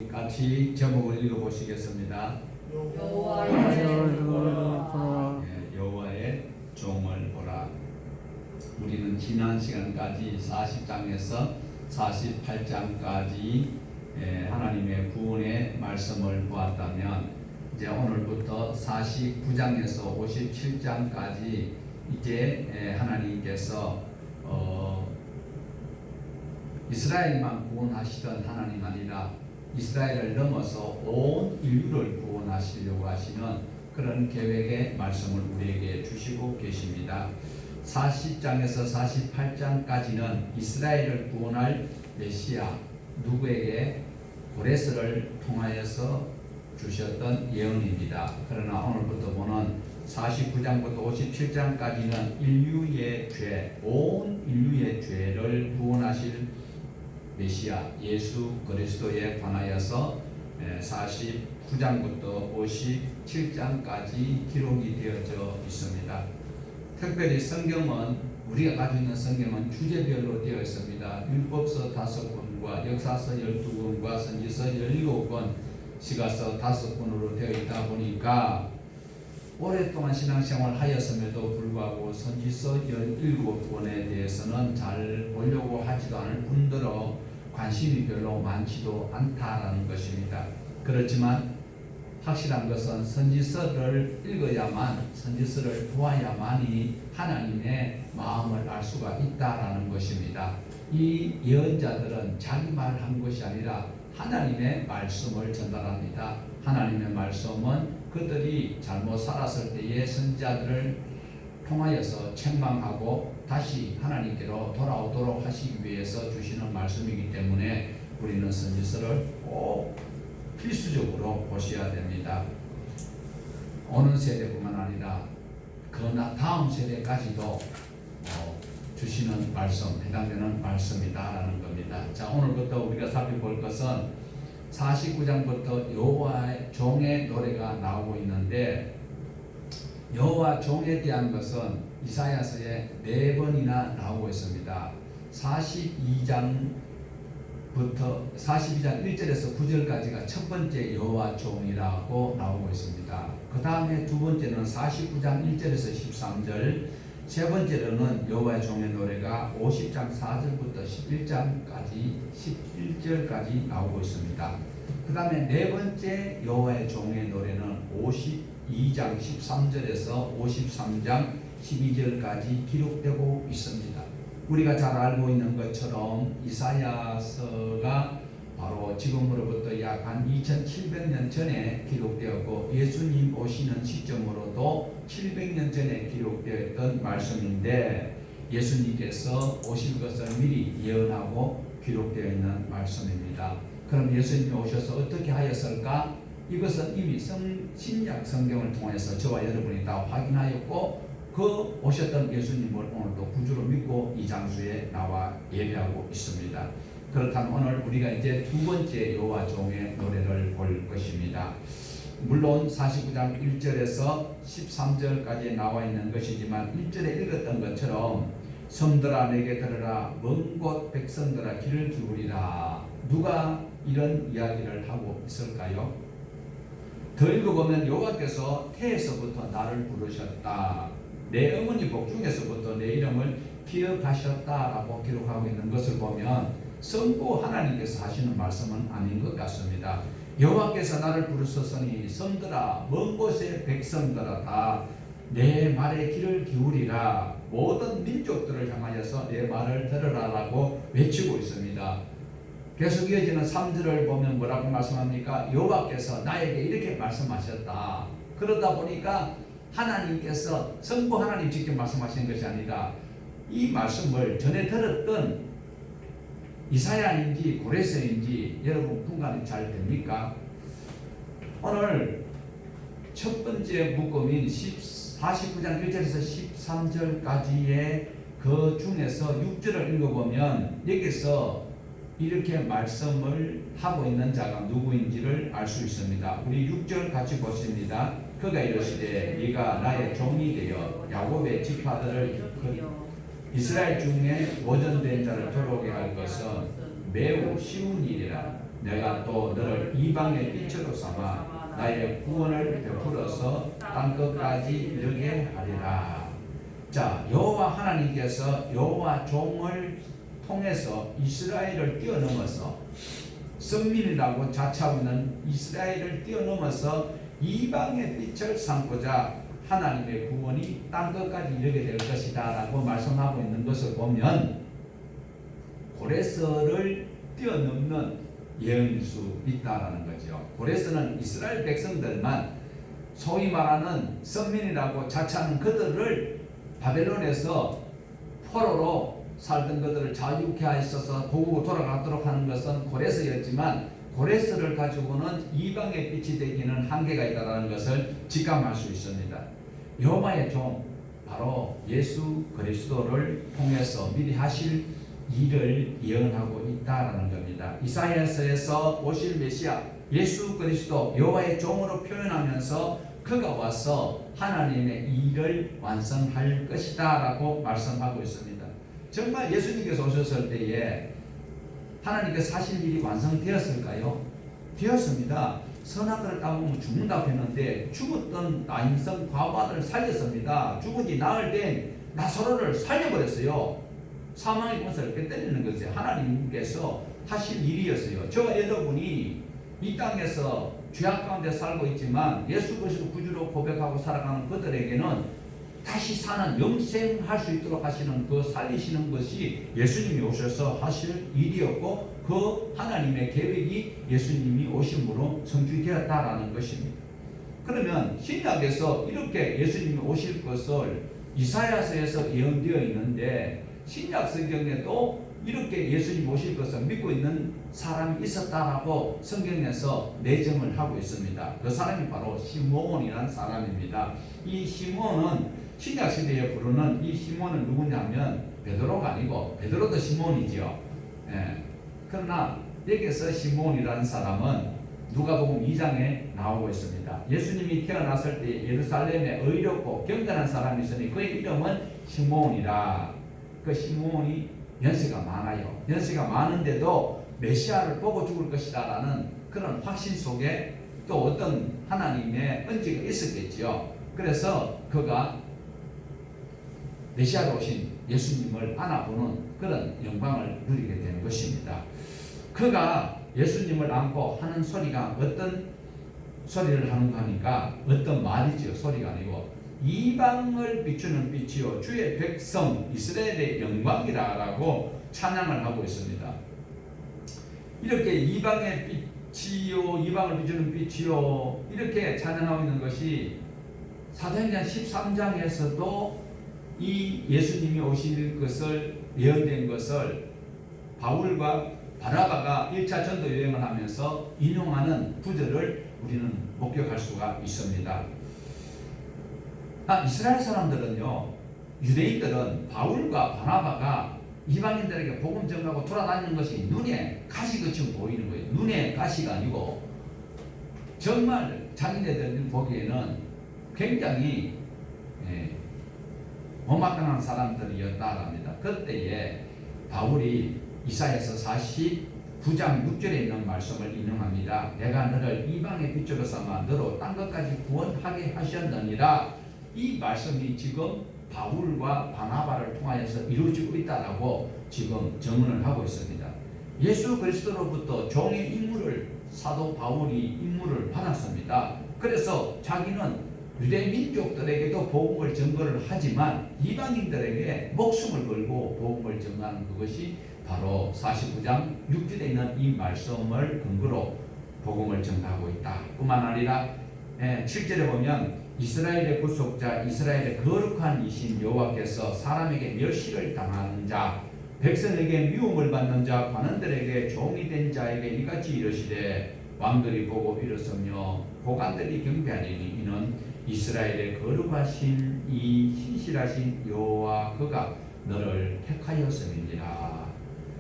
같이 제목을 읽어보시겠습니다. 여호와의 종을 보라. 우리는 지난 시간까지 40장에서 48장까지 하나님의 구원의 말씀을 보았다면, 이제 오늘부터 49장에서 57장까지 이제 하나님께서 이스라엘만 구원하시던 하나님 아니라 이스라엘을 넘어서 온 인류를 구원하시려고 하시는 그런 계획의 말씀을 우리에게 주시고 계십니다. 40장에서 48장까지는 이스라엘을 구원할 메시아 누구에게 고레스를 통하여서 주셨던 예언입니다. 그러나 오늘부터 보는 49장부터 57장까지는 인류의 죄, 온 인류의 죄를 구원하실 메시아 예수 그리스도에 관하여서 49장부터 57장까지 기록이 되어져 있습니다. 특별히 성경은, 우리가 가지고 있는 성경은 주제별로 되어 있습니다. 율법서 5권과 역사서 12권과 선지서 17권, 시가서 5권으로 되어 있다 보니까 오랫동안 신앙생활을 하였음에도 불구하고 선지서 17권에 대해서는 잘 보려고 하지도 않을 뿐더러 관심이 별로 많지도 않다라는 것입니다. 그렇지만 확실한 것은 선지서를 읽어야만, 선지서를 보아야만이 하나님의 마음을 알 수가 있다라는 것입니다. 이 예언자들은 자기 말을 한 것이 아니라 하나님의 말씀을 전달합니다. 하나님의 말씀은 그들이 잘못 살았을 때의 선지자들을 통하여서 책망하고 다시 하나님께로 돌아오도록 하시기 위해서 주시는 말씀이기 때문에 우리는 선지서를 꼭 필수적으로 보셔야 됩니다. 오는 세대뿐만 아니라 그 다음 세대까지도 주시는 말씀, 해당되는 말씀이다라는 겁니다. 자, 오늘부터 우리가 살펴볼 것은 49장부터 여호와의 종의 노래가 나오고 있는데, 여호와 종에 대한 것은 이사야서에 4번이나 나오고 있습니다. 42장 1절에서 9절까지가 첫 번째 여호와 종이라고 나오고 있습니다. 그 다음에 두 번째는 49장 1절에서 13절, 세 번째로는 여호와의 종의 노래가 50장 4절부터 11절까지 나오고 있습니다. 그 다음에 네 번째 여호와의 종의 노래는 52장 13절에서 53장 12절까지 기록되고 있습니다. 우리가 잘 알고 있는 것처럼 이사야서가 바로 지금으로부터 약 한 2700년 전에 기록되었고, 예수님 오시는 시점으로도 700년 전에 기록되었던 말씀인데, 예수님께서 오실 것을 미리 예언하고 기록되어 있는 말씀입니다. 그럼 예수님이 오셔서 어떻게 하였을까? 이것은 이미 신약 성경을 통해서 저와 여러분이 다 확인하였고, 그 오셨던 예수님을 오늘도 구주로 믿고 이 장소에 나와 예배하고 있습니다. 그렇다면 오늘 우리가 이제 두 번째 여호와 종의 노래를 볼 것입니다. 물론 49장 1절에서 13절까지 나와 있는 것이지만 1절에 읽었던 것처럼 섬들아 내게 들으라, 먼 곳 백성들아 귀를 기울이라. 누가 이런 이야기를 하고 있을까요? 더 읽어보면 여호와께서 태에서부터 나를 부르셨다, 내 어머니 복중에서부터 내 이름을 기억하셨다라고 기록하고 있는 것을 보면 성부 하나님께서 하시는 말씀은 아닌 것 같습니다. 여호와께서 나를 부르셨으니 섬들아, 먼 곳의 백성들아 다 내 말에 귀를 기울이라, 모든 민족들을 향하여서 내 말을 들으라라고 외치고 있습니다. 계속 이어지는 3절을 보면 뭐라고 말씀합니까? 여호와께서 나에게 이렇게 말씀하셨다. 그러다 보니까 하나님께서, 성부 하나님 직접 말씀하시는 것이 아니라 이 말씀을 전에 들었던 이사야인지 고레스인지 여러분 분간이 잘 됩니까? 오늘 첫 번째 묶음인 49장 1절에서 13절까지의 그 중에서 6절을 읽어보면 여기서 이렇게 말씀을 하고 있는 자가 누구인지를 알 수 있습니다. 우리 6절 같이 보십니다. 그가 이르시되 네가 나의 종이 되어 야곱의 지파들을 이스라엘 중에 보존된 자를 들어오게 할 것은 매우 쉬운 일이라. 내가 또 너를 이방의 빛으로 삼아 나의 구원을 베풀어서 땅끝까지 이르게 하리라. 자, 여호와 하나님께서 여호와 종을 통해서 이스라엘을 뛰어넘어서 선민이라고 자처하고 있는 이스라엘을 뛰어넘어서 이방의 빛을 삼고자 하나님의 구원이 땅끝까지 이르게 될 것이다 라고 말씀하고 있는 것을 보면 고레스를 뛰어넘는 예언일 수 있다라는 거죠. 고레스는 이스라엘 백성들만 소위 말하는 선민이라고 자처하는 그들을 바벨론에서 포로로 살던 그들을 자유케 하셔서 고국으로 돌아가도록 하는 것은 고레스였지만 고레스를 가지고는 이방의 빛이 되기는 한계가 있다는 것을 직감할 수 있습니다. 여호와의 종 바로 예수 그리스도를 통해서 미리 하실 일을 예언하고 있다라는 겁니다. 이사야서에서 오실 메시아 예수 그리스도 여호와의 종으로 표현하면서 그가 와서 하나님의 일을 완성할 것이다 라고 말씀하고 있습니다. 정말 예수님께서 오셨을 때에 하나님께서 하실 일이 완성되었을까요? 되었습니다. 선악과를 따먹으면 죽는다고 했는데 죽었던 나인성 과부를 살렸습니다. 죽은 지 나흘 된 나사로를 살려버렸어요. 사망의 권세를 빼뜨리는 것이 하나님께서 하실 일이었어요. 저와 여러분이 이 땅에서 죄악 가운데 살고 있지만 예수 그리스도 구주로 고백하고 살아가는 그들에게는 다시 사는 영생할 수 있도록 하시는 그 살리시는 것이 예수님이 오셔서 하실 일이었고 그 하나님의 계획이 예수님이 오심으로 성취되었다라는 것입니다. 그러면 신약에서 이렇게 예수님이 오실 것을 이사야서에서 예언되어 있는데 신약 성경에도 이렇게 예수님 오실 것을 믿고 있는 사람이 있었다라고 성경에서 내정을 하고 있습니다. 그 사람이 바로 시므온이라는 사람입니다. 이 시므온은 신약 시대에 부르는 이 시므온은 누구냐면 베드로가 아니고 베드로도 시므온이죠. 예. 그러나 여기서 시므온이라는 사람은 누가복음 2장에 나오고 있습니다. 예수님이 태어났을 때 예루살렘에 의롭고 경건한 사람이 있으니 그의 이름은 시므온이라. 그 시므온이 연세가 많아요. 연세가 많은데도 메시아를 보고 죽을 것이다 라는 그런 확신 속에 또 어떤 하나님의 은지가 있었겠지요. 그래서 그가 메시아로 오신 예수님을 안아보는 그런 영광을 누리게 되는 것입니다. 그가 예수님을 안고 하는 소리가 어떤 소리를 하는가 하니까 어떤 말이지요. 소리가 아니고 이방을 비추는 빛이요 주의 백성 이스라엘의 영광이라고 찬양을 하고 있습니다. 이렇게 이방의 빛이요 이방을 비추는 빛이요 이렇게 찬양하고 있는 것이 사도행전 13장에서도 이 예수님이 오실 것을 예언된 것을 바울과 바나바가 1차 전도 여행을 하면서 인용하는 구절을 우리는 목격할 수가 있습니다. 이스라엘 사람들은요, 유대인들은 바울과 바나바가 이방인들에게 복음 전하고 돌아다니는 것이 눈에 가시같이 보이는 거예요. 눈에 가시가 아니고 정말 자기네들 보기에는 굉장히 못마땅한 사람들이었다랍니다. 그때에 바울이 이사야서 49장 6절에 있는 말씀을 인용합니다. 내가 너를 이방의 빛으로 삼아 너로 땅끝까지 구원하게 하셨느니라. 이 말씀이 지금 바울과 바나바를 통하여서 이루어지고 있다라고 지금 증언을 하고 있습니다. 예수 그리스도로부터 종의 임무를 사도 바울이 임무를 받았습니다. 그래서 자기는 유대 민족들에게도 복음을 전거를 하지만 이방인들에게 목숨을 걸고 복음을 전하는 그것이 바로 49장 6절에 있는 이 말씀을 근거로 복음을 전하고 있다. 뿐만 아니라 7절에 보면 이스라엘의 구속자 이스라엘의 거룩한 이신 여호와께서 사람에게 멸시를 당하는 자 백성에게 미움을 받는 자 관원들에게 종이 된 자에게 이같이 이르시되 왕들이 보고 일었으며 고관들이 경배하리니 이는 이스라엘의 거룩하신 이 신실하신 여호와 그가 너를 택하였음이니라.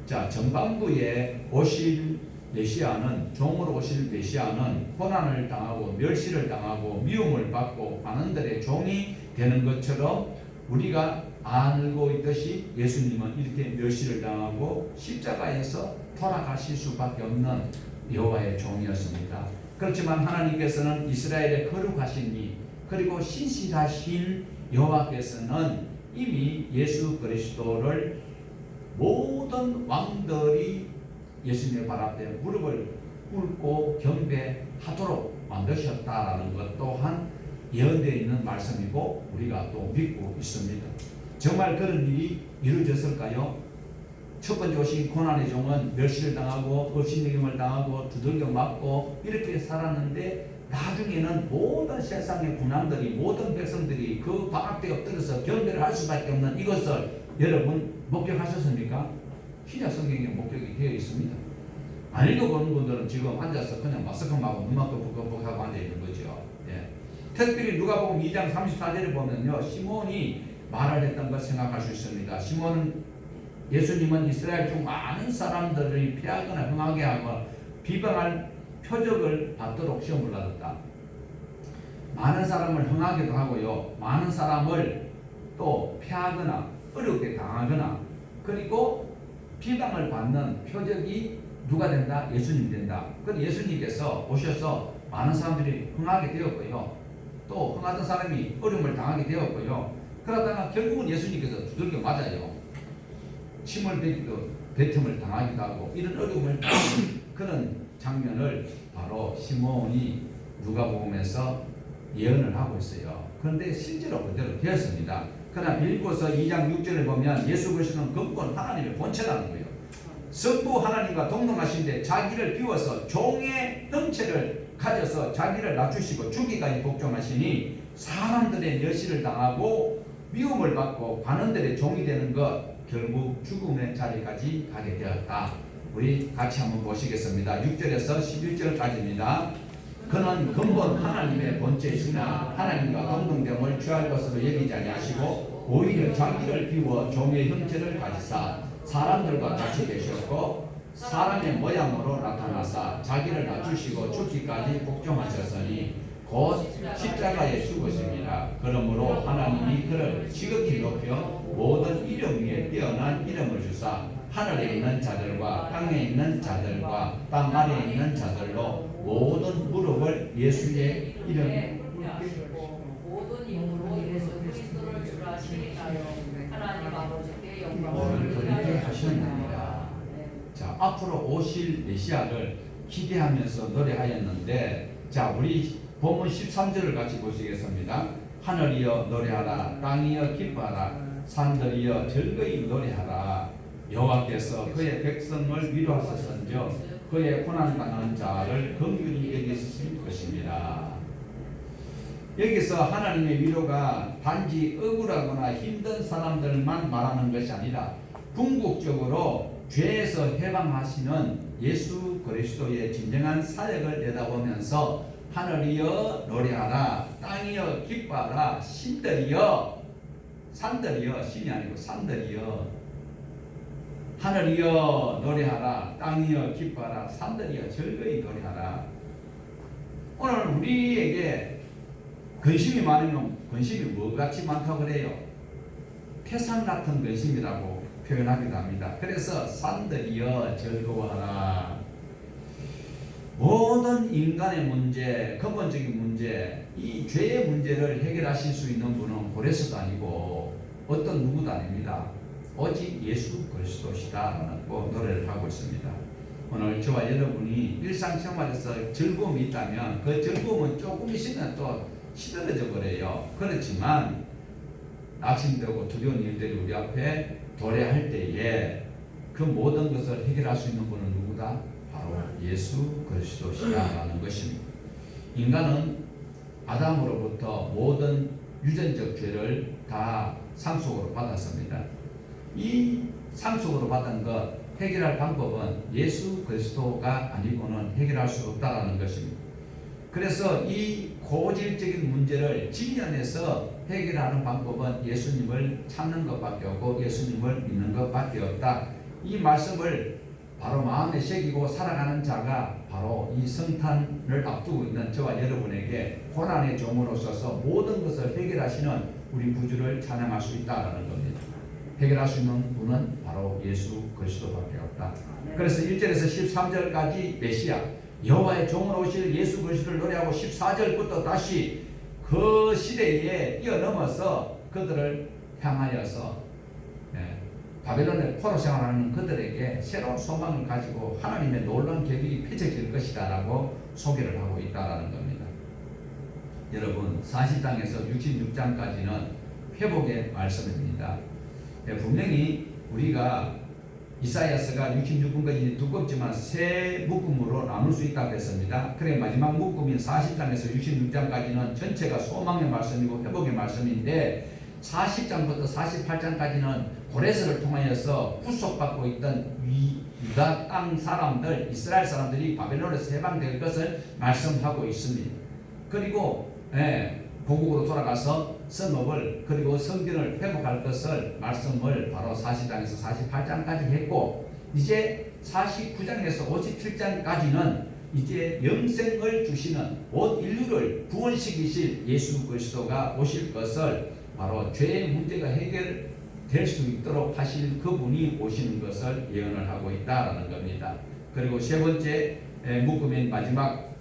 자, 전반부에 오실 메시아는 종으로 오실 메시아는 고난을 당하고 멸시를 당하고 미움을 받고 관원들의 종이 되는 것처럼 우리가 알고 있듯이 예수님은 이렇게 멸시를 당하고 십자가에서 돌아가실 수밖에 없는 여호와의 종이었습니다. 그렇지만 하나님께서는 이스라엘의 거룩하신 이 그리고 신실하신 여호와께서는 이미 예수 그리스도를 모든 왕들이 예수님의 발 앞에 무릎을 꿇고 경배하도록 만드셨다라는 것 또한 예언되어 있는 말씀이고 우리가 또 믿고 있습니다. 정말 그런 일이 이루어졌을까요? 첫 번째 오신 고난의 종은 멸시를 당하고 업신여김을 당하고 두들겨 맞고 이렇게 살았는데 나중에는 모든 세상의 군왕들이 모든 백성들이 그 발 앞에 엎드려서 경배를 할 수밖에 없는 이것을 여러분 목격하셨습니까? 신약 성경에 목격이 되어 있습니다. 안 읽어보는 분들은 지금 앉아서 그냥 마스크하고 눈만 끄덕끄덕하고 앉아있는 거죠. 예. 특별히 누가복음 2장 34절에 보면요, 시몬이 말을 했던 걸 생각할 수 있습니다. 예수님은 이스라엘 중 많은 사람들을 피하거나 흥하게 하고 비방할 표적을 받도록 시험을 받았다. 많은 사람을 흥하기도 하고요, 많은 사람을 또 피하거나 어렵게 당하거나 그리고 비방을 받는 표적이 누가 된다? 예수님이 된다. 그럼 예수님께서 오셔서 많은 사람들이 흥하게 되었고요, 또 흥하던 사람이 어려움을 당하게 되었고요, 그러다가 결국은 예수님께서 두들겨 맞아요. 침을 뱉기도 뱉음을 당하기도 하고 이런 어려움을 당하는 그런 장면을 바로 시몬이 누가복음에서 예언을 하고 있어요. 그런데 실제로 그대로 되었습니다. 그러나 빌립보서 2장 6절을 보면 예수 그리스도는 근본 하나님의 본체라는 거예요. 성부 하나님과 동등하신데 자기를 비워서 종의 형체를 가져서 자기를 낮추시고 죽기까지 복종하시니 사람들의 멸시를 당하고 미움을 받고 관원들의 종이 되는 것 결국 죽음의 자리까지 가게 되었다. 우리 같이 한번 보시겠습니다. 6절에서 11절까지입니다. 그는 근본 하나님의 본체이시나 하나님과 동등됨을 취할 것으로 여기지 아니하시고 오히려 자기를 비워 종의 형체를 가지사 사람들과 같이 계셨고 사람의 모양으로 나타나사 자기를 낮추시고 죽기까지 복종하셨으니 곧 십자가에 죽으십니다. 그러므로 하나님이 그를 지극히 높여 모든 이름 위에 뛰어난 이름을 주사 하늘에 있는 자들과 땅에 있는 자들과 땅 아래에 있는 자들로 모든 무릎을 예수의 이름에 모든 이름으로 예수 그리스도를 주라 하시니까요. 하나님 아버지께 영광을 그렇게 하셨느니라. 자, 앞으로 오실 메시아를 기대하면서 노래하였는데, 자, 우리 본문 13절을 같이 보시겠습니다. 하늘이여 노래하라, 땅이여 기뻐하라, 산들이여 즐거이 노래하라. 여호와께서 그의 백성을 위로하셨은즉 그의 고난당한 자를 긍휼히 여기실 것입니다. 여기서 하나님의 위로가 단지 억울하거나 힘든 사람들만 말하는 것이 아니라 궁극적으로 죄에서 해방하시는 예수 그리스도의 진정한 사역을 내다보면서 하늘이여 노래하라, 땅이여 기뻐하라, 산들이여 신이 아니고 산들이여 하늘이여 노래하라, 땅이여 기뻐하라, 산들이여 즐거이 노래하라. 오늘 우리에게 근심이 많으면 근심이 뭐같이 많다고 그래요? 태산 같은 근심이라고 표현하기도 합니다. 그래서 산들이여 즐거워하라. 모든 인간의 문제, 근본적인 문제, 이 죄의 문제를 해결하실 수 있는 분은 고레스도 아니고 어떤 누구도 아닙니다. 오직 예수 그리스도시다라는 노래를 하고 있습니다. 오늘 저와 여러분이 일상생활에서 즐거움이 있다면 그 즐거움은 조금 있으면 또 시들어져 버려요. 그렇지만 낙심되고 두려운 일들이 우리 앞에 도래할 때에 그 모든 것을 해결할 수 있는 분은 누구다? 바로 예수 그리스도시다라는 것입니다. 인간은 아담으로부터 모든 유전적 죄를 다 상속으로 받았습니다. 이 상속으로 받은 것 해결할 방법은 예수 그리스도가 아니고는 해결할 수 없다라는 것입니다. 그래서 이 고질적인 문제를 직면해서 해결하는 방법은 예수님을 찾는 것밖에 없고 예수님을 믿는 것밖에 없다. 이 말씀을 바로 마음에 새기고 살아가는 자가 바로 이 성탄을 앞두고 있는 저와 여러분에게 고난의 종으로 서서 모든 것을 해결하시는 우리 구주를 찬양할 수 있다는 겁니다. 해결할 수 있는 분은 바로 예수 그리스도밖에 없다. 그래서 1절에서 13절까지 메시아, 여호와의 종으로 오실 예수 그리스도를 노래하고 14절부터 다시 그 시대에 뛰어넘어서 그들을 향하여서 바벨론의 포로 생활하는 그들에게 새로운 소망을 가지고 하나님의 놀라운 계획이 펼쳐질 것이다 라고 소개를 하고 있다는 겁니다. 여러분, 40장에서 66장까지는 회복의 말씀입니다. 분명히 우리가 이사야서가 66권까지 두껍지만 세 묶음으로 나눌 수 있다고 했습니다. 그래 마지막 묶음인 40장에서 66장까지는 전체가 소망의 말씀이고 회복의 말씀인데 40장부터 48장까지는 고레스를 통하여서 후속받고 있던 유다 땅 사람들, 이스라엘 사람들이 바벨론에서 해방될 것을 말씀하고 있습니다. 그리고 고국으로 돌아가서 성읍을 그리고 성전을 회복할 것을 말씀을 바로 40장에서 48장까지 했고, 이제 49장에서 57장까지는 이제 영생을 주시는 온 인류를 구원시키실 예수 그리스도가 오실 것을 바로 죄의 문제가 해결될 수 있도록 하실 그분이 오시는 것을 예언을 하고 있다라는 겁니다. 그리고 세 번째 묶음인 마지막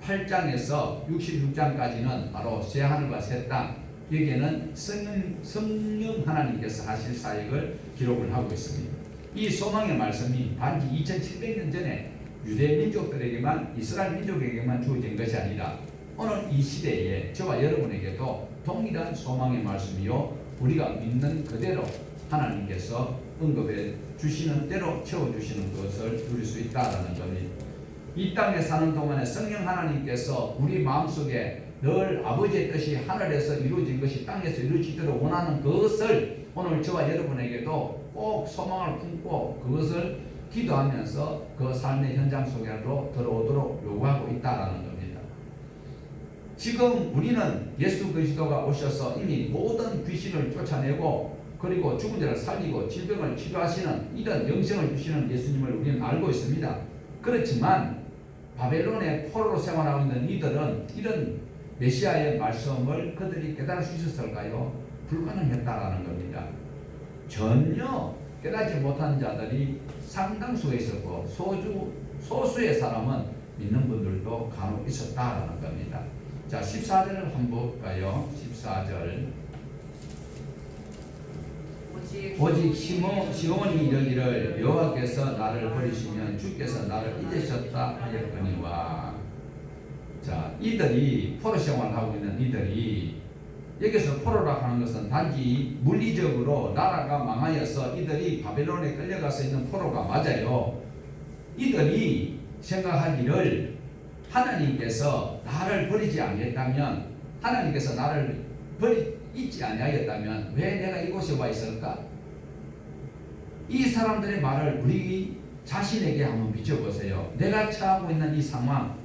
58장에서 66장까지는 바로 새 하늘과 새 땅, 여기에는 성령 하나님께서 하실 사역을 기록을 하고 있습니다. 이 소망의 말씀이 단지 2700년 전에 유대 민족들에게만, 이스라엘 민족에게만 주어진 것이 아니라 오늘 이 시대에 저와 여러분에게도 동일한 소망의 말씀이요, 우리가 믿는 그대로 하나님께서 언급해 주시는 대로 채워주시는 것을 누릴 수 있다는 겁니다. 이 땅에 사는 동안에 성령 하나님께서 우리 마음속에 늘 아버지의 뜻이 하늘에서 이루어진 것이 땅에서 이루어지도록 원하는 그것을 오늘 저와 여러분에게도 꼭 소망을 품고 그것을 기도하면서 그 삶의 현장 속으로 들어오도록 요구하고 있다는 겁니다. 지금 우리는 예수 그리스도가 오셔서 이미 모든 귀신을 쫓아내고 그리고 죽은 자를 살리고 질병을 치료하시는 이런 영생을 주시는 예수님을 우리는 알고 있습니다. 그렇지만 바벨론의 포로로 생활하고 있는 이들은 이런 메시아의 말씀을 그들이 깨달을 수 있었을까요? 불가능했다라는 겁니다. 전혀 깨닫지 못한 자들이 상당수에 있었고 소수의 사람은 믿는 분들도 간혹 있었다라는 겁니다. 자, 14절을 한번 볼까요? 14절. 오직 시온이 이르기를 여호와께서 나를 버리시면 주께서 나를 잊으셨다 하였거니와. 자, 이들이 포로 생활하고 있는 이들이, 여기서 포로라고 하는 것은 단지 물리적으로 나라가 망하여서 이들이 바벨론에 끌려가서 있는 포로가 맞아요. 이들이 생각하기를 하나님께서 나를 버리지 않겠다면, 하나님께서 나를 잊지 아니하였다면 왜 내가 이곳에 와 있을까? 이 사람들의 말을 우리 자신에게 한번 비춰보세요. 내가 처하고 있는 이 상황,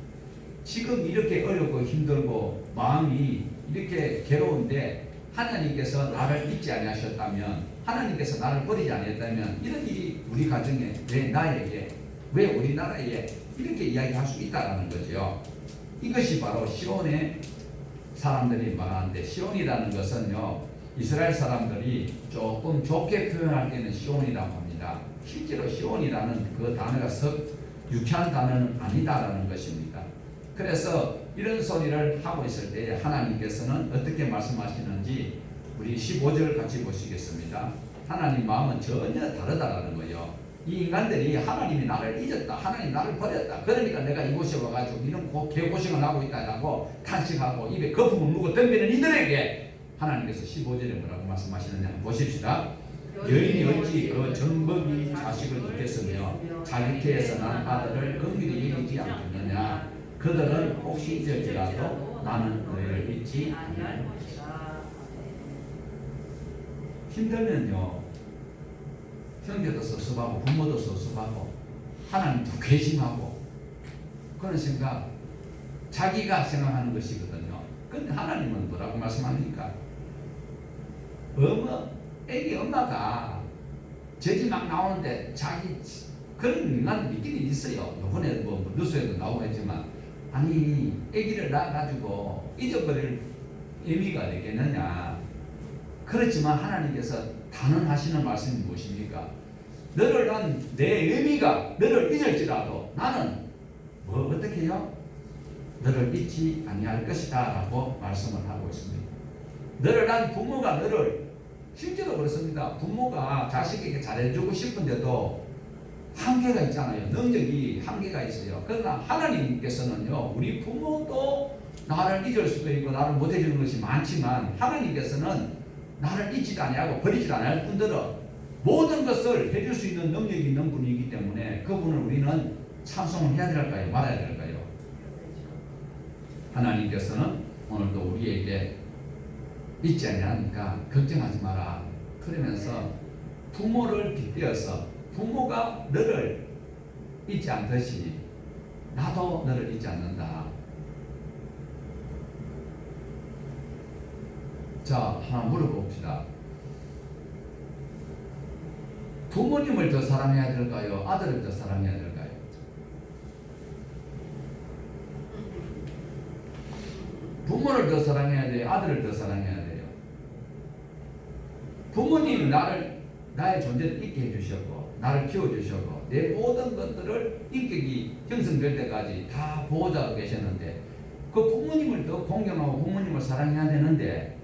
지금 이렇게 어렵고 힘들고 마음이 이렇게 괴로운데 하나님께서 나를 잊지 아니하셨다면, 하나님께서 나를 버리지 아니했다면 이런 일이 우리 가정에 왜 나에게, 왜 우리나라에 이렇게 이야기할 수 있다는 거죠. 이것이 바로 시온의 사람들이 말하는데, 시온이라는 것은요, 이스라엘 사람들이 조금 좋게 표현할 때는 시온이라고 합니다. 실제로 시온이라는 그 단어가 유쾌한 단어는 아니다라는 것입니다. 그래서 이런 소리를 하고 있을 때 하나님께서는 어떻게 말씀하시는지 우리 15절 같이 보시겠습니다. 하나님 마음은 전혀 다르다라는 거예요. 이 인간들이 하나님이 나를 잊었다, 하나님 나를 버렸다, 그러니까 내가 이곳에 와가지고 이런 개고생을 하고 있다라고 탄식하고 입에 거품을 물고 덤비는 이들에게 하나님께서 15절에 뭐라고 말씀하시느냐 보십시다. 여인이 어찌 그 정복이 자식을 잊겠으며 자기 태에서 난 아들을 긍휼히 여기지 않겠느냐. 그들은 혹시 잊을지라도 나는 너희를 잊지 아니할 것이다. 힘들면요, 형제도 섭섭하고 부모도 섭섭하고 하나님도 괘씸하고 그런 생각, 자기가 생각하는 것이거든요. 근데 하나님은 뭐라고 말씀합니까? 애기 엄마가 젖이 막 나오는데 자기 그런 인간도 있긴 있어요. 요번에 뭐 뉴스에도 나오고 했지만, 아니 애기를 낳아가지고 잊어버릴 의미가 되겠느냐. 그렇지만 하나님께서 단언하시는 말씀이 무엇입니까? 너를 난 내 의미가 너를 잊을지라도 나는 어떻게 해요? 너를 잊지 아니할 것이다 라고 말씀을 하고 있습니다. 너를 난 부모가 너를 실제로 그렇습니다. 부모가 자식에게 잘해주고 싶은데도 한계가 있잖아요. 능력이 한계가 있어요. 그러나 하나님께서는요, 우리 부모도 나를 잊을 수도 있고 나를 못해주는 것이 많지만 하나님께서는 나를 잊지 아니하고 버리지 않을 뿐더러 모든 것을 해줄 수 있는 능력이 있는 분이기 때문에 그분을 우리는 찬송을 해야 될까요? 말아야 될까요? 하나님께서는 오늘도 우리에게 잊지 아니하니까 걱정하지 마라. 그러면서 부모를 빗대어서 부모가 너를 잊지 않듯이 나도 너를 잊지 않는다. 자, 하나 물어봅시다. 부모님을 더 사랑해야 될까요? 아들을 더 사랑해야 될까요? 부모를 더 사랑해야 돼요? 아들을 더 사랑해야 돼요? 부모님이 나의 존재를 있게 해주셨고 나를 키워주셨고 내 모든 것들을 인격이 형성될 때까지 다 보호자가 계셨는데 그 부모님을 더 공경하고 부모님을 사랑해야 되는데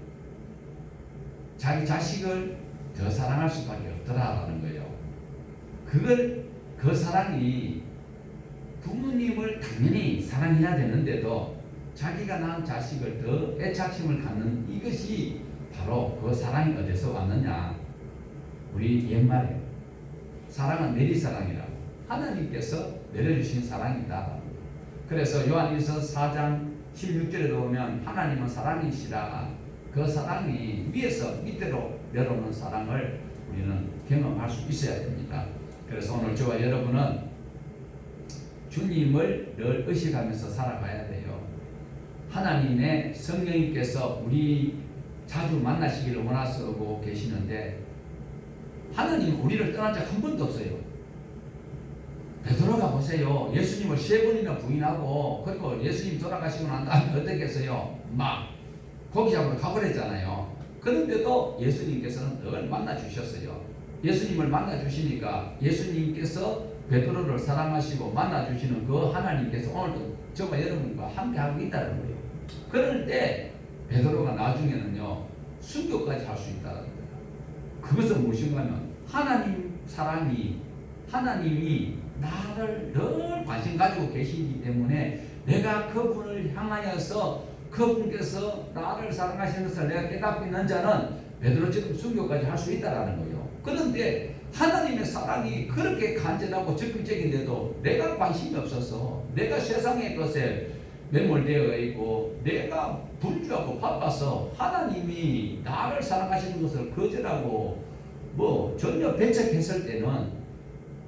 자기 자식을 더 사랑할 수밖에 없더라라는 거예요. 그 사랑이 부모님을 당연히 사랑해야 되는데도 자기가 낳은 자식을 더 애착심을 갖는 이것이 바로 그 사랑이 어디서 왔느냐. 우리 옛말에 사랑은 내리사랑이라고 하나님께서 내려주신 사랑이다. 그래서 요한일서 4장 16절에 보면 하나님은 사랑이시라. 그 사랑이 위에서 밑으로 내려오는 사랑을 우리는 경험할 수 있어야 됩니다. 그래서 오늘 저와 여러분은 주님을 늘 의식하면서 살아가야 돼요. 하나님의 성령님께서 우리 자주 만나시기를 원하시고 계시는데 하나님은 우리를 떠난 적 한 번도 없어요. 베드로가 보세요. 예수님을 3번이나 부인하고 그리고 예수님 돌아가시고 난 다음에 어떻게 했어요? 막 고기 잡으러 가버렸잖아요. 그런데도 예수님께서는 늘 만나 주셨어요. 예수님을 만나 주시니까 예수님께서 베드로를 사랑하시고 만나 주시는 그 하나님께서 오늘도 저와 여러분과 함께 하고 있다는 거예요. 그런데 베드로가 나중에는요 순교까지 할 수 있다는 거예요. 그것은 무엇인가 하면 하나님 사랑이 하나님이 나를 늘 관심 가지고 계시기 때문에 내가 그분을 향하여서 그분께서 나를 사랑하시는 것을 내가 깨닫고 있는 자는 베드로처럼 순교까지 할 수 있다는 거예요. 그런데 하나님의 사랑이 그렇게 간절하고 적극적인데도 내가 관심이 없어서 내가 세상의 것에 매몰되어 있고 내가 분주하고 바빠서 하나님이 나를 사랑하시는 것을 거절하고 전혀 배척했을 때는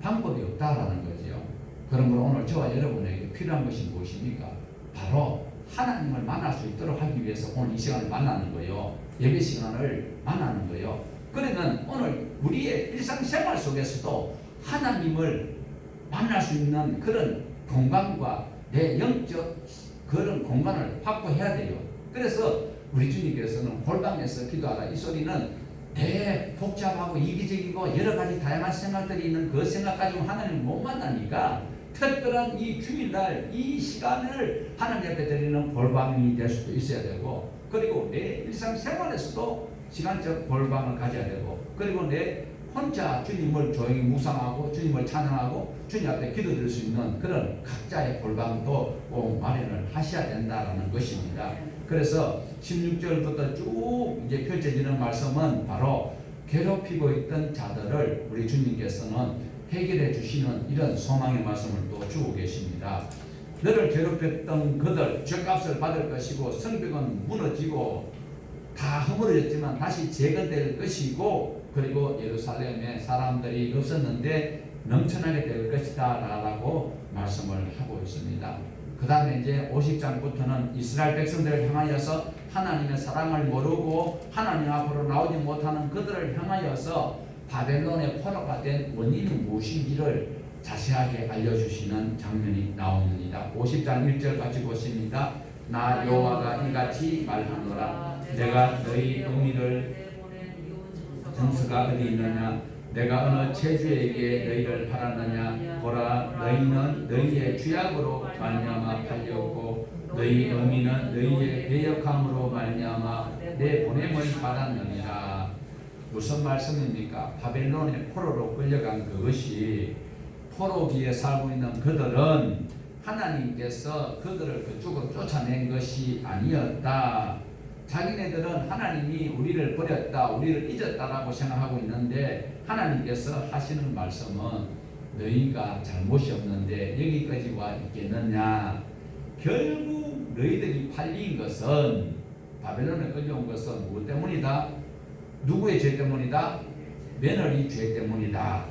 방법이 없다라는 거죠. 그러므로 오늘 저와 여러분에게 필요한 것이 무엇입니까? 바로 하나님을 만날 수 있도록 하기 위해서 오늘 이 시간을 만나는 거예요. 예배 시간을 만나는 거예요. 그러면 오늘 우리의 일상생활 속에서도 하나님을 만날 수 있는 그런 공간과 내 영적 그런 공간을 확보해야 돼요. 그래서 우리 주님께서는 골방에서 기도하라. 이 소리는 내 복잡하고 이기적이고 여러 가지 다양한 생각들이 있는 그 생각 가지고 하나님을 못 만나니까 특별한 이 주일날 이 시간을 하나님 앞에 드리는 골방이 될 수도 있어야 되고 그리고 내 일상생활에서도 시간적 골방을 가져야 되고 그리고 내 혼자 주님을 조용히 묵상하고 주님을 찬양하고 주님 앞에 기도드릴 수 있는 그런 각자의 골방도 꼭 마련을 하셔야 된다는 것입니다. 그래서 16절부터 쭉 이제 펼쳐지는 말씀은 바로 괴롭히고 있던 자들을 우리 주님께서는 해결해 주시는 이런 소망의 말씀을 또 주고 계십니다. 너를 괴롭혔던 그들 죄값을 받을 것이고 성벽은 무너지고 다 허물어졌지만 다시 재건될 것이고 그리고 예루살렘에 사람들이 없었는데 넘쳐나게 될 것이다 라고 말씀을 하고 있습니다. 그 다음에 이제 50장부터는 이스라엘 백성들을 향하여서 하나님의 사랑을 모르고 하나님 앞으로 나오지 못하는 그들을 향하여서 바벨론의 포로가 된 원인이 무엇인지를 자세하게 알려주시는 장면이 나옵니다. 50장 1절 같이 보십니다. 나 여호와가 이같이 말하노라. 내가 너희 의미를 정수가 어디 있느냐 내가 어느 체주에게 너희를 팔았느냐? 보라, 너희는 너희의 죄악으로 말미암아 팔렸고 너희 어미는 너희의 배역함으로 말미암아 내 보냄을 받았느니라. 무슨 말씀입니까? 바벨론의 포로로 끌려간 그것이 포로기에 살고 있는 그들은 하나님께서 그들을 그쪽으로 쫓아낸 것이 아니었다. 자기네들은 하나님이 우리를 버렸다, 우리를 잊었다라고 생각하고 있는데 하나님께서 하시는 말씀은 너희가 잘못이 없는데 여기까지 와 있겠느냐. 결국 너희들이 팔린 것은, 바벨론에 끌려온 것은 무엇 때문이다? 누구의 죄 때문이다? 며느리 죄 때문이다.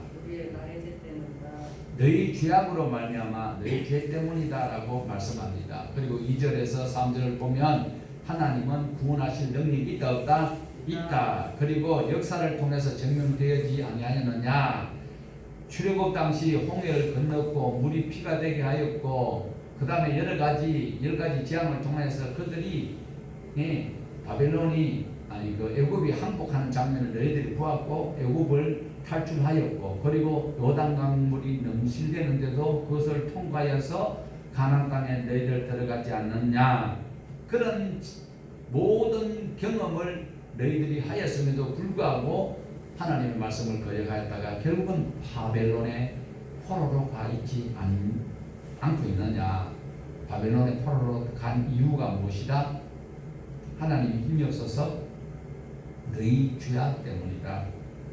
너희 죄악으로 말미암아 너희 죄 때문이다라고 말씀합니다. 그리고 2절에서 3절을 보면 하나님은 구원하실 능력이 있다 없다? 있다. 그리고 역사를 통해서 증명되지 아니하였느냐? 출애굽 당시 홍해를 건넜고 물이 피가 되게 하였고 그 다음에 여러 가지 재앙을 통해서 그들이 바벨론이 애굽이 항복하는 장면을 너희들이 보았고 애굽을 탈출하였고 그리고 요단강물이 넘실대는데도 그것을 통과해서 가나안 땅에 너희들 들어가지 않느냐. 그런 모든 경험을 너희들이 하였음에도 불구하고 하나님의 말씀을 거역하였다가 결국은 바벨론의 포로로 가 있지 않고 있느냐. 바벨론의 포로로 간 이유가 무엇이다? 하나님이 힘이 없어서 너희 죄악 때문이다.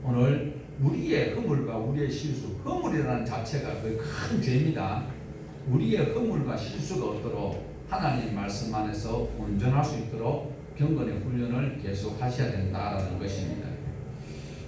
오늘 우리의 허물과 우리의 실수, 허물이라는 자체가 거의 큰 죄입니다. 우리의 허물과 실수가 없도록 하나님의 말씀 안에서 온전할 수 있도록 경건의 훈련을 계속 하셔야 된다라는 것입니다.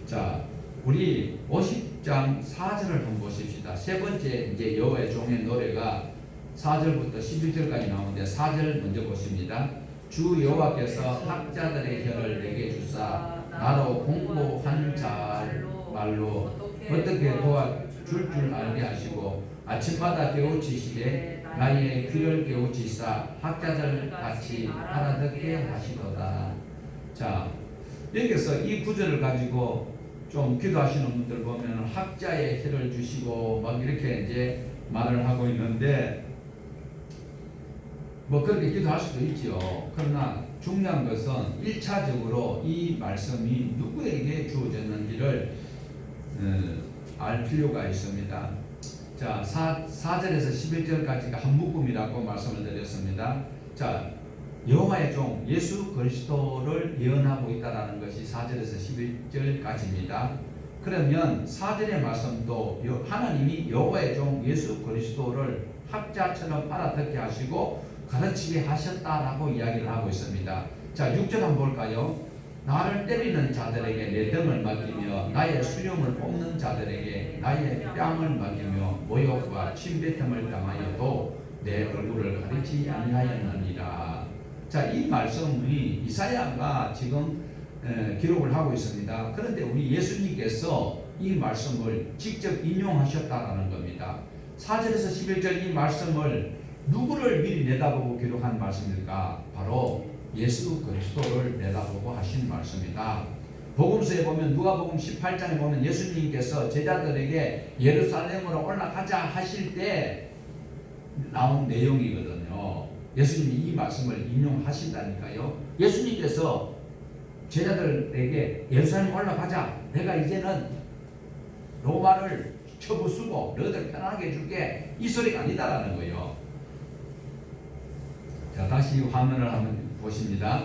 자, 우리 50장 4절을 한번 보십시다. 세 번째 이제 여호와의 종의 노래가 4절부터 11절까지 나오는데 4절 먼저 보십니다. 주 여호와께서 학자들의 혀를 내게 주사 나로 공고한 자 말로 어떻게 도와줄 줄 알게 하시고 아침마다 깨우치시되 나의 귀를 깨우치사 학자들 같이 알아듣게 하시도다. 자, 여기서 이 구절을 가지고 좀 기도하시는 분들 보면 학자의 혀를 주시고 막 이렇게 이제 말을 하고 있는데 뭐 그렇게 기도할 수도 있죠. 그러나 중요한 것은 1차적으로 이 말씀이 누구에게 주어졌는지를 알 필요가 있습니다. 자, 4절에서 11절까지가 한 묶음이라고 말씀을 드렸습니다. 자, 여호와의 종 예수 그리스도를 예언하고 있다라는 것이 4절에서 11절까지입니다. 그러면 4절의 말씀도 하나님이 여호와의 종 예수 그리스도를 학자처럼 알아듣게 하시고 가르치게 하셨다라고 이야기를 하고 있습니다. 자, 6절 한번 볼까요? 나를 때리는 자들에게 내 등을 맡기며 나의 수령을 뽑는 자들에게 나의 뺨을 맡기며 모욕과 침뱉음을 당하여도 내 얼굴을 가리지 아니하였느니라. 자, 이 말씀이 이사야가 지금 기록을 하고 있습니다. 그런데 우리 예수님께서 이 말씀을 직접 인용하셨다라는 겁니다. 4절에서 11절 이 말씀을 누구를 미리 내다보고 기록한 말씀일까? 바로 예수 그리스도를 내다보고 하신 말씀이다. 복음서에 보면 누가복음 18장에 보면 예수님께서 제자들에게 예루살렘으로 올라가자 하실 때 나온 내용이거든요. 예수님이 이 말씀을 인용하신다니까요. 예수님께서 제자들에게 예루살렘 올라가자, 내가 이제는 로마를 쳐부수고 너희들 편안하게 해줄게, 이 소리가 아니다라는 거예요. 자, 다시 화면을 한번 보십니다.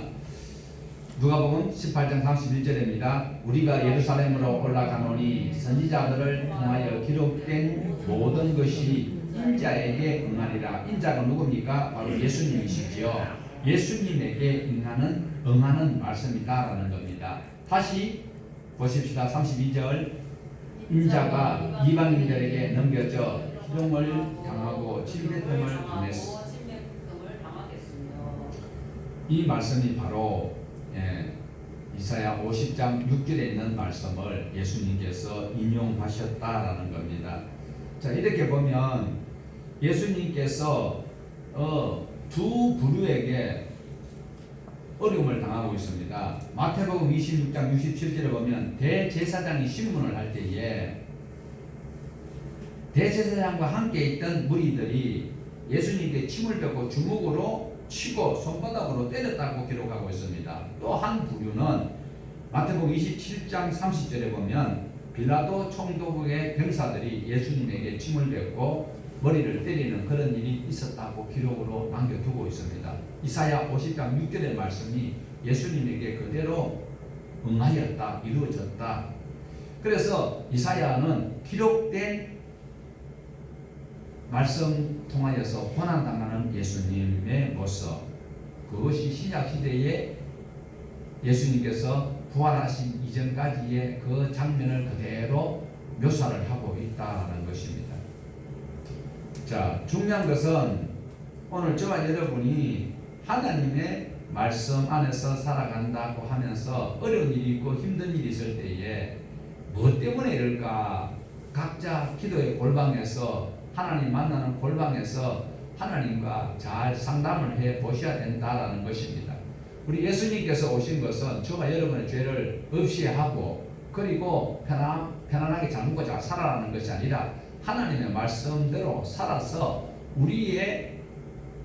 누가복음 18장 31절입니다. 우리가 예루살렘으로 올라가노니 선지자들을 통하여 기록된 모든 것이 인자에게 응하리라. 인자가 누굽니까? 바로 예수님이시지요. 예수님에게 응하는 말씀이다라는 겁니다. 다시 보십시다. 32절. 인자가 이방인들에게 넘겨져 희롱을 당하고 침뱉음을 당했어. 이 말씀이 바로 이사야 50장 6절에 있는 말씀을 예수님께서 인용하셨다라는 겁니다. 자, 이렇게 보면 예수님께서 두 부류에게 어려움을 당하고 있습니다. 마태복음 26장 67절에 보면 대제사장이 신문을 할 때에 대제사장과 함께 있던 무리들이 예수님께 침을 뱉고 주먹으로 치고 손바닥으로 때렸다고 기록하고 있습니다. 또 한 부류는 마태복음 27장 30절에 보면 빌라도 총독의 병사들이 예수님에게 침을 뱉고 머리를 때리는 그런 일이 있었다고 기록으로 남겨두고 있습니다. 이사야 50장 6절의 말씀이 예수님에게 그대로 응하였다, 이루어졌다. 그래서 이사야는 기록된 말씀 통하여서 고난당하는 예수님의 모습, 그것이 신약시대에 예수님께서 부활하신 이전까지의 그 장면을 그대로 묘사를 하고 있다는 것입니다. 자, 중요한 것은 오늘 저와 여러분이 하나님의 말씀 안에서 살아간다고 하면서 어려운 일이 있고 힘든 일이 있을 때에 무엇 때문에 이럴까? 각자 기도의 골방에서 하나님 만나는 골방에서 하나님과 잘 상담을 해 보셔야 된다라는 것입니다. 우리 예수님께서 오신 것은 저와 여러분의 죄를 없이 하고 그리고 편안하게 잘 먹고 잘 살아라는 것이 아니라 하나님의 말씀대로 살아서 우리의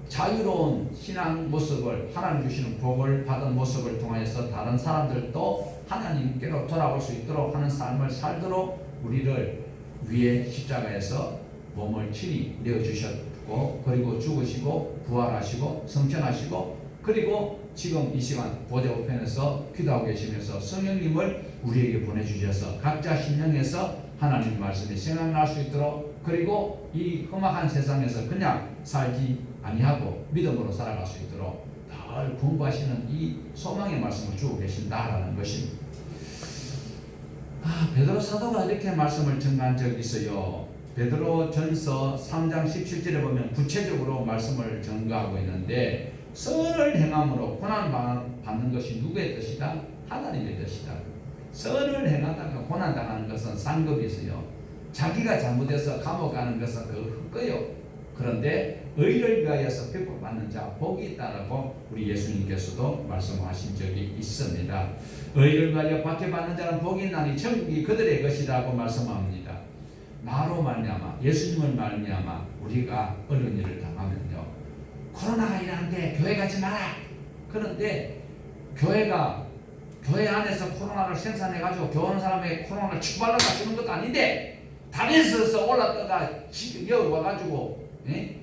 자유로운 신앙 모습을, 하나님 주시는 복을 받은 모습을 통해서 다른 사람들도 하나님께로 돌아올 수 있도록 하는 삶을 살도록 우리를 위에 십자가에서 몸을 친히 내어주셨고, 그리고 죽으시고 부활하시고 성천하시고, 그리고 지금 이 시간 보좌 우편에서 기도하고 계시면서 성령님을 우리에게 보내주셔서 각자 심령에서 하나님 말씀이 생각날 수 있도록, 그리고 이 험악한 세상에서 그냥 살지 아니하고 믿음으로 살아갈 수 있도록 늘 공부하시는 이 소망의 말씀을 주고 계신다라는 것입니다. 베드로 사도가 이렇게 말씀을 전한 적이 있어요. 베드로 전서 3장 17절에 보면 구체적으로 말씀을 전가하고 있는데, 선을 행함으로 고난 받는 것이 누구의 뜻이다? 하나님의 뜻이다. 선을 행하다가 고난 당하는 것은 상급이 있어요. 자기가 잘못해서 감옥 가는 것은 그 헛거요. 그런데 의를 위하여서 핍박받는 자 복이 있다라고 우리 예수님께서도 말씀하신 적이 있습니다. 의를 위하여 박해받는 자는 복이 있나니 천국이 그들의 것이라고 말씀합니다. 나로 말미암아, 예수님을 말미암아 우리가 어려운 일을 당하면요, 코로나가 일하는데 교회 가지 마라. 그런데 교회 안에서 코로나를 생산해가지고 교하는 사람에게 코로나를 축발라다 주는 것도 아닌데 다리에서 올랐다가 여기 와가지고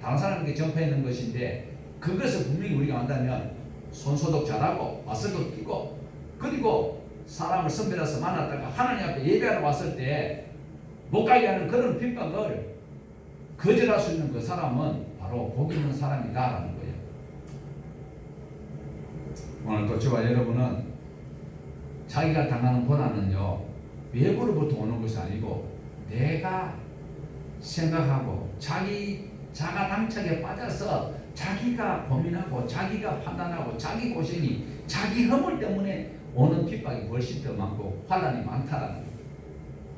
다른 사람에게 전파하는 것인데, 그것을 분명히 우리가 안다면 손소독 잘하고 마스크 끼고, 그리고 사람을 선별해서 만났다가 하나님 앞에 예배하러 왔을 때 못 가게 하는 그런 핍박을 거절할 수 있는 그 사람은 바로 복 있는 사람이다라는 거예요. 오늘 또 저와 여러분은 자기가 당하는 고난은요, 외부로부터 오는 것이 아니고 내가 생각하고 자가당착에 빠져서 자기가 고민하고 자기가 판단하고 자기 고생이, 자기 허물 때문에 오는 핍박이 훨씬 더 많고 환난이 많다라는 거예요.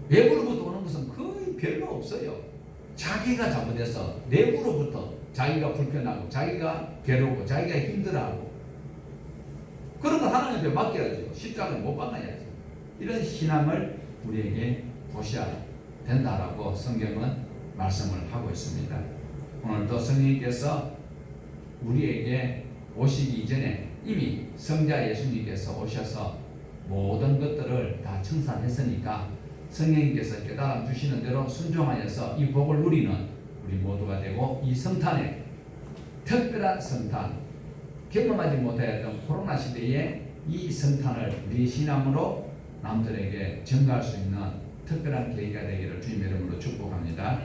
외부로부터 오는 것은 거의 별로 없어요. 자기가 잘못해서 내부로부터 자기가 불편하고 자기가 괴롭고 자기가 힘들어하고, 그런 걸 하나님 앞에 맡겨야죠. 십자가를 못 박아야죠. 이런 신앙을 우리에게 보셔야 된다라고 성경은 말씀을 하고 있습니다. 오늘도 성령님께서 우리에게 오시기 이전에 이미 성자 예수님께서 오셔서 모든 것들을 다 청산했으니까 성령님께서 깨달아 주시는 대로 순종하여서 이 복을 누리는 우리 모두가 되고, 이 성탄에 특별한 성탄, 경험하지 못하였던 코로나 시대에 이 성탄을 우리 신앙으로 남들에게 전가할 수 있는 특별한 계기가 되기를 주님의 이름으로 축복합니다.